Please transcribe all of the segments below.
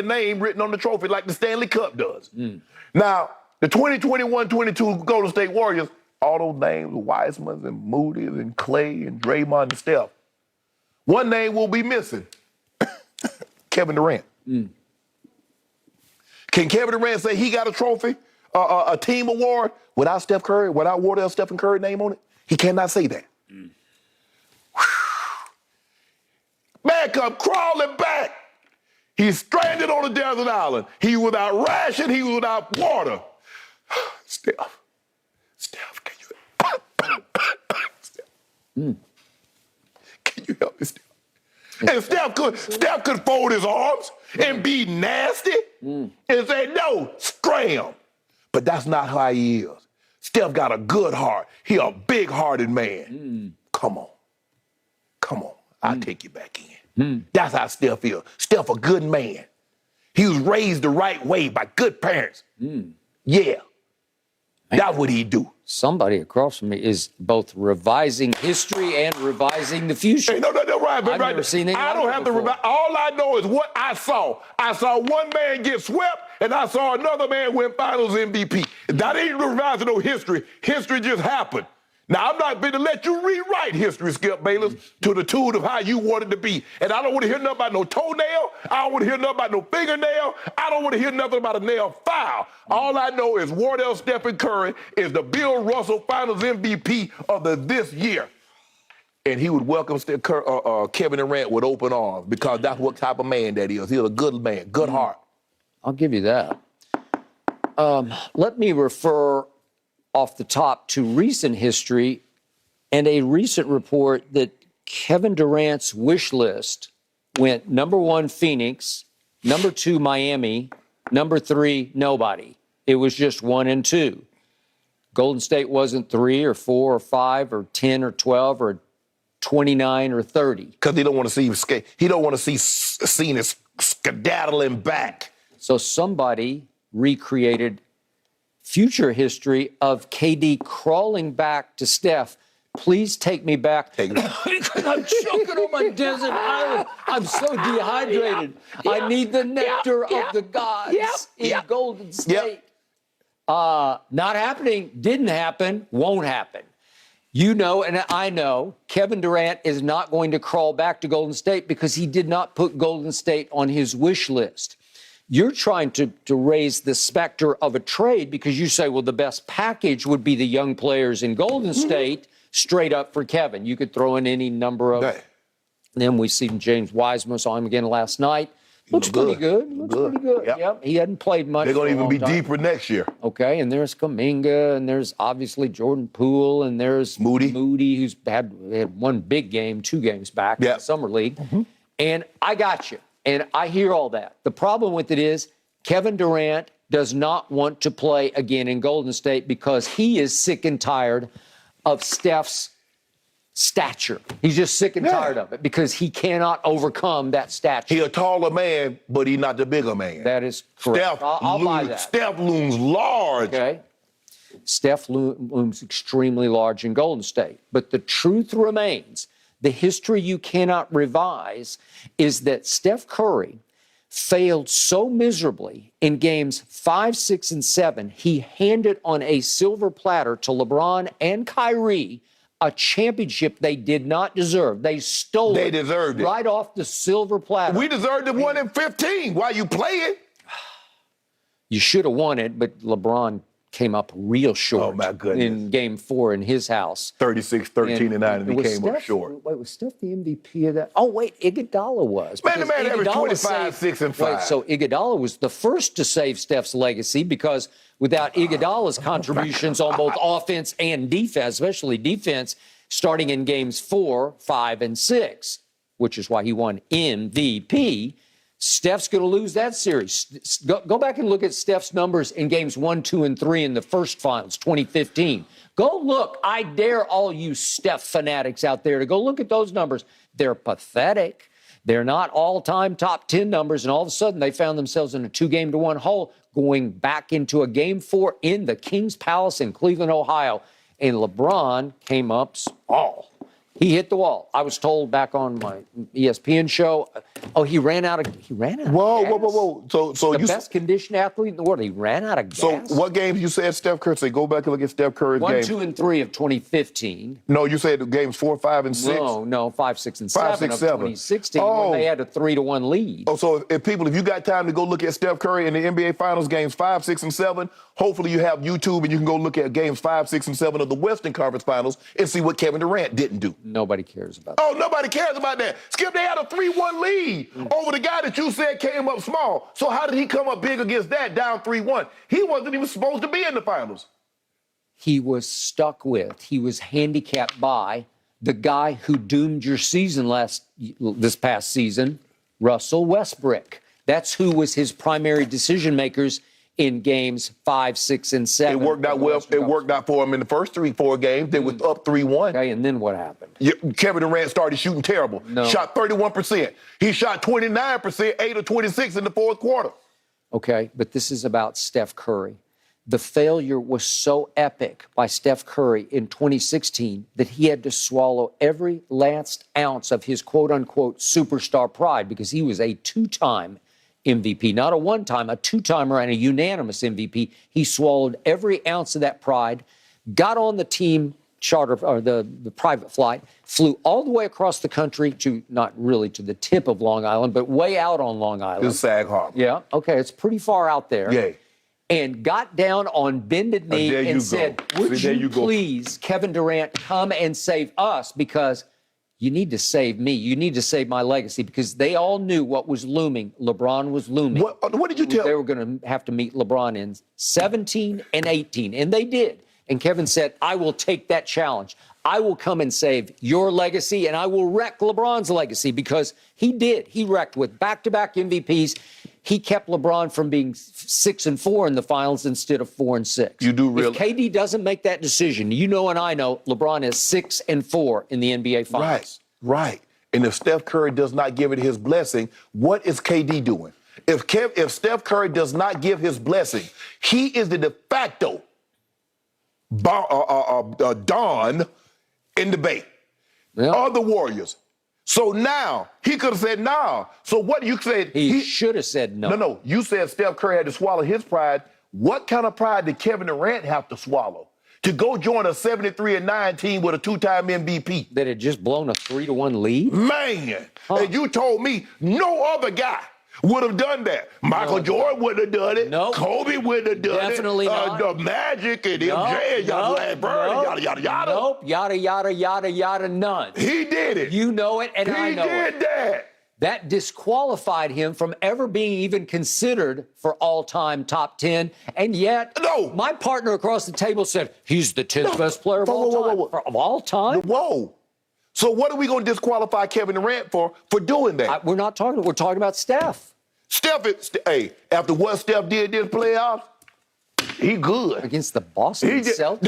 their name written on the trophy like the Stanley Cup does. Now, the 2021-22 Golden State Warriors, all those names, Wiseman and Moody and Clay and Draymond and Steph, one name will be missing, Kevin Durant. Can Kevin Durant say he got a trophy, a team award, without Steph Curry, without Wardell Stephen Curry name on it? He cannot say that. Man come crawling back. He's stranded on a desert island. He was without ration, he was without water. Steph, can you Can you help me, Steph? And Steph could fold his arms and be nasty and say, no, scram. But that's not how he is. Steph got a good heart. He a big-hearted man. Come on. I'll take you back in. That's how Steph is. Steph a good man. He was raised the right way by good parents. Yeah. That's what he do. Somebody across from me is both revising history and revising the future. Hey, no, right. I've never seen anything I don't have to revise. All I know is what I saw. I saw one man get swept, and I saw another man win Finals MVP. That ain't revising no history. History just happened. Now, I'm not going to let you rewrite history, Skip Bayless, to the tune of how you want it to be. And I don't want to hear nothing about no toenail. I don't want to hear nothing about no fingernail. I don't want to hear nothing about a nail file. All I know is Wardell Stephen Curry is the Bill Russell Finals MVP of this year. And he would welcome Kevin Durant with open arms because that's what type of man that is. He's a good man, good heart. I'll give you that. Let me refer off the top to recent history and a recent report that Kevin Durant's wish list went number 1, Phoenix, number 2, Miami, number 3, nobody. It was just 1 and 2. Golden State wasn't 3 or 4 or 5 or 10 or 12 or 29 or 30. Because he don't want to see him he don't want to see seen as skedaddling back. So somebody recreated future history of KD crawling back to Steph. Please take me back. Take me. Because I'm choking on my desert island. I'm so dehydrated. I need the nectar of the gods in Golden State. Not happening. Didn't happen. Won't happen. You know, and I know, Kevin Durant is not going to crawl back to Golden State because he did not put Golden State on his wish list. You're trying to raise the specter of a trade because you say, well, the best package would be the young players in Golden State straight up for Kevin. You could throw in any number of them. We've seen James Wiseman, saw him again last night. Looks pretty good. Looks pretty good. Yep. He hadn't played much. They're going to even be deeper next year. Okay, and there's Kuminga, and there's obviously Jordan Poole, and there's Moody who's had one big game, 2 games back in the Summer League. And I got you. And I hear all that. The problem with it is Kevin Durant does not want to play again in Golden State because he is sick and tired of Steph's stature. He's just sick and tired of it because he cannot overcome that stature. He's a taller man, but he's not the bigger man. That is correct. I'll buy that. Steph looms large. Okay. Steph looms extremely large in Golden State. But the truth remains, the history you cannot revise is that Steph Curry failed so miserably in games 5, 6, and 7, he handed on a silver platter to LeBron and Kyrie a championship they did not deserve. They stole it. They deserved it. Right off the silver platter. We deserved it 1 in 15. Why you playing? You should have won it, but LeBron came up real short. Oh, my goodness. In game 4 in his house. 36-13-9, and he came up short. Wait, was Steph the MVP of that? Oh, wait, Iguodala was. Man, the man averaged 25, 6, and 5. Wait, so Iguodala was the first to save Steph's legacy because without Iguodala's contributions on both offense and defense, especially defense, starting in games 4, 5, and 6, which is why he won MVP, Steph's going to lose that series. Go back and look at Steph's numbers in games 1, 2, and 3 in the first finals, 2015. Go look. I dare all you Steph fanatics out there to go look at those numbers. They're pathetic. They're not all-time top 10 numbers, and all of a sudden they found themselves in a 2-game-to-1 hole going back into a game 4 in the King's Palace in Cleveland, Ohio. And LeBron came up small. He hit the wall. I was told back on my ESPN show, he ran out of Whoa. So the best conditioned athlete in the world. He ran out of gas. So what games you said Steph Curry? Say go back and look at Steph Curry's 1, games. 2, and 3 of 2015. No, you said the games 4, 5, and 6. No, 5, 6, and 7 5, 6, of 7. 2016 when they had a 3-1 lead. Oh, so if you got time to go look at Steph Curry in the NBA Finals games 5, 6, and 7, hopefully you have YouTube and you can go look at games 5, 6, and 7 of the Western Conference Finals and see what Kevin Durant didn't do. Nobody cares about that. Oh, nobody cares about that. Skip, they had a 3-1 lead over the guy that you said came up small. So how did he come up big against that, down 3-1? He wasn't even supposed to be in the finals. He was he was handicapped by the guy who doomed your season this past season, Russell Westbrook. That's who was his primary decision makers in games 5, 6, and 7. It worked out well. It worked out for him in the first 3-4 games. They was up 3-1. Okay, and then what happened? Kevin Durant started shooting terrible. No. Shot 31%. He shot 29%, 8 of 26 in the fourth quarter. Okay, but this is about Steph Curry. The failure was so epic by Steph Curry in 2016 that he had to swallow every last ounce of his quote-unquote superstar pride because he was a 2-time MVP, not a one-time, a 2-timer and a unanimous MVP. He swallowed every ounce of that pride, got on the team charter or the private flight, flew all the way across the country to not really to the tip of Long Island, but way out on Long Island. It's Sag Harbor. Yeah, okay, it's pretty far out there. Yeah. And got down on bended knee and said, would you please, Kevin Durant, come and save us because you need to save me. You need to save my legacy because they all knew what was looming. LeBron was looming. What did you tell? They were going to have to meet LeBron in 17 and 18, and they did. And Kevin said, I will take that challenge. I will come and save your legacy, and I will wreck LeBron's legacy because he did. He wrecked with back-to-back MVPs. He kept LeBron from being 6-4 in the finals instead of 4-6. You do realize if KD doesn't make that decision, you know and I know LeBron is 6-4 in the NBA finals. Right. And if Steph Curry does not give it his blessing, what is KD doing? If Steph Curry does not give his blessing, he is the de facto Don in the Bay of the Warriors. So now he could have said no. So what you said? He should have said no. No. You said Steph Curry had to swallow his pride. What kind of pride did Kevin Durant have to swallow to go join a 73-9 team with a 2-time MVP? That had just blown a 3-1 lead? Man, and you told me no other guy would have done that. Michael Jordan wouldn't have done it. Nope. Kobe wouldn't have done Definitely it. not. The Magic and MJ, yada, yada. Nope, yada, none. He did it. You know it, and I know it. He did that. That disqualified him from ever being even considered for all-time top 10. And yet, my partner across the table said, he's the 10th best player of all time. Whoa. So what are we going to disqualify Kevin Durant for doing that? We're talking about Steph. After what Steph did this playoffs, he good. Against the Boston Celtics?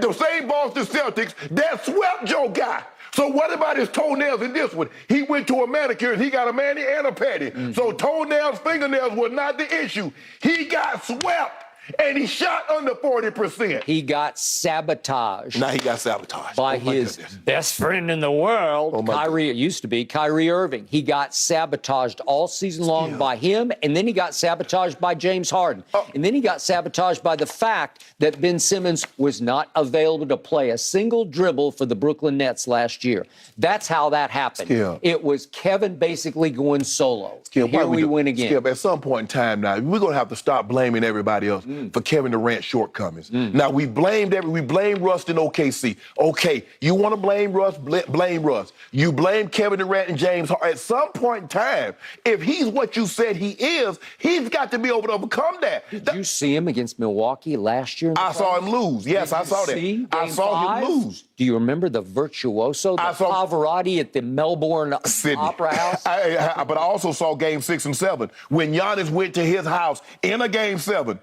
The same Boston Celtics that swept your guy. So what about his toenails in this one? He went to a manicure and he got a mani and a pedi. Mm-hmm. So toenails, fingernails were not the issue. He got swept. And he shot under 40%. He got sabotaged. Now he got sabotaged. By his best friend in the world, Kyrie, it used to be, Kyrie Irving. He got sabotaged all season long by him, and then he got sabotaged by James Harden. And then he got sabotaged by the fact that Ben Simmons was not available to play a single dribble for the Brooklyn Nets last year. That's how that happened. It was Kevin basically going solo. Here we win again. Skip, at some point in time now, we're going to have to stop blaming everybody else for Kevin Durant's shortcomings. Now, we blame Russ in OKC. Okay, you want to blame Russ, blame Russ. You blame Kevin Durant and James Harden. At some point in time, if he's what you said he is, he's got to be able to overcome that. Did you see him against Milwaukee last year? I saw him lose. Yes, I saw that. I saw him lose. Do you remember the virtuoso, the Pavarotti at the Melbourne Opera House? But I also saw Game 6 and 7 when Giannis went to his house in a Game 7.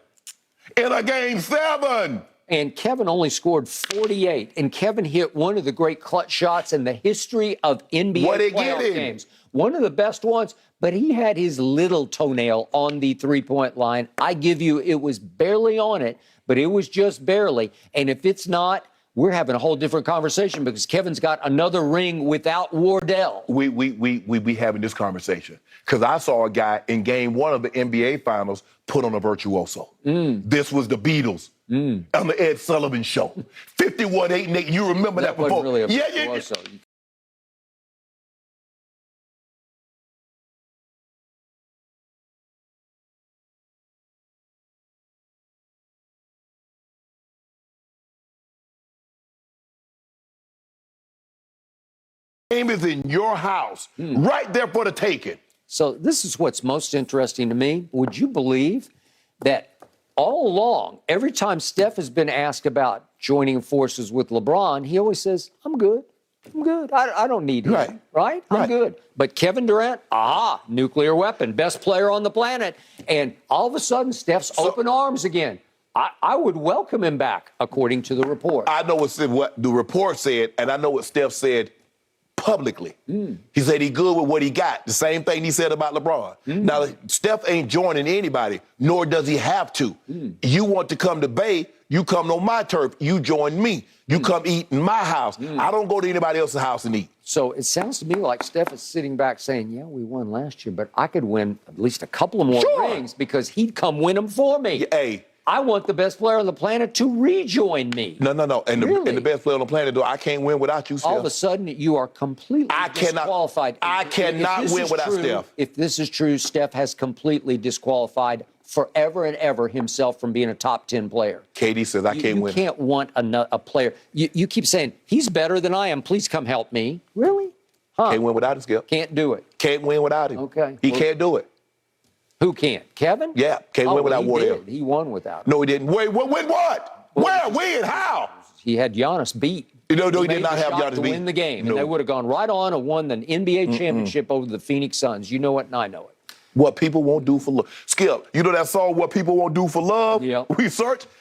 And Kevin only scored 48. And Kevin hit one of the great clutch shots in the history of NBA playoff games. One of the best ones, but he had his little toenail on the three-point line. I give you, it was barely on it, but it was just barely. And if it's not, we're having a whole different conversation because Kevin's got another ring without Wardell. We be having this conversation because I saw a guy in game 1 of the NBA Finals put on a virtuoso. This was the Beatles on the Ed Sullivan Show. 51, 8, and 8. You remember that before? Wasn't really a Yeah. virtuoso. Game is in your house, right there for the taking. So this is what's most interesting to me. Would you believe that all along, every time Steph has been asked about joining forces with LeBron, he always says, I'm good. I'm good. I don't need him. Right? I'm good. But Kevin Durant, nuclear weapon, best player on the planet. And all of a sudden, Steph's open arms again. I would welcome him back, according to the report. I know what the report said, and I know what Steph said publicly. He said he good with what he got. The same thing he said about LeBron. Now, Steph ain't joining anybody, nor does he have to. You want to come to Bay, you come on my turf, you join me. You come eat in my house. I don't go to anybody else's house and eat. So it sounds to me like Steph is sitting back saying, yeah, we won last year, but I could win at least a couple of more rings because he'd come win them for me. Hey. I want the best player on the planet to rejoin me. No. And the best player on the planet, though, I can't win without you, Steph. All of a sudden, you are completely disqualified. I cannot win without Steph. If this is true, Steph has completely disqualified forever and ever himself from being a top 10 player. KD says I can't win. You can't want a player. You keep saying, he's better than I am. Please come help me. Really? Can't win without him, Skip. Can't do it. Can't win without him. Okay. He can't do it. Who can't? Kevin? Yeah, can't win without Wardell. He won without him. No, he didn't. Wait, win what? Where? When? How? He had Giannis beat. No, he made did not the have shot Giannis to beat. win the game, and they would have gone right on and won the NBA championship over the Phoenix Suns. You know it, and I know it. What people won't do for love. Skip, you know that song, What People Won't Do for Love? Yeah. We search.